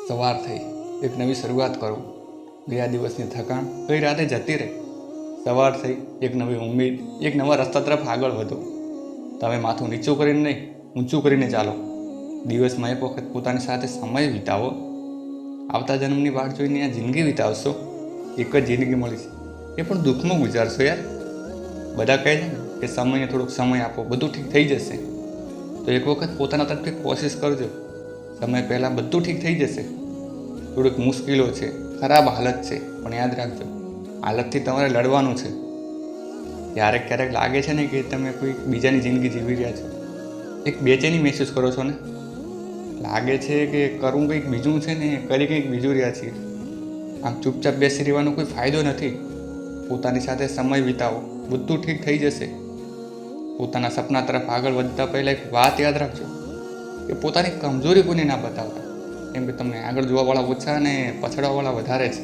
સવાર થઈ, એક નવી શરૂઆત કરો. ગયા દિવસની થકાણ કઈ રાતે જતી રહે. સવાર થઈ, એક નવી ઉમ્મીદ, એક નવા રસ્તા તરફ આગળ વધો. તમે માથું નીચું કરીને નહીં, ઊંચું કરીને ચાલો. દિવસમાં એક વખત પોતાની સાથે સમય વિતાવો. આવતા જન્મની વાટ જોઈને આ જિંદગી વિતાવશો. એક જ જિંદગી મળી છે, એ પણ દુઃખમાં ગુજારશો યાર. બધા કહે છે ને કે સમયને થોડોક સમય આપો, બધું ઠીક થઈ જશે. તો એક વખત પોતાના તરફથી કોશિશ કરજો. સમય પહેલાં બધું ઠીક થઈ જશે. થોડીક મુશ્કેલો છે, ખરાબ હાલત છે, પણ યાદ રાખજો, હાલતથી તમારે લડવાનું છે. ક્યારેક લાગે છે ને કે તમે કોઈ બીજાની જિંદગી જીવી રહ્યા છો. એક બેચેની મહેસૂસ કરો છો ને. લાગે છે કે કરવું કંઈક બીજું છે ને કરી કંઈક બીજું રહ્યા છીએ. આમ ચૂપચાપ બેસી રહેવાનો કોઈ ફાયદો નથી. પોતાની સાથે સમય વિતાવો, બધું ઠીક થઈ જશે. પોતાના સપના તરફ આગળ વધતા પહેલાં એક વાત યાદ રાખજો કે પોતાની કમજોરી કોઈને ના બતાવતા. કેમ કે તમને આગળ જોવાવાળા ઓછા અને પછડાવાળા વધારે છે.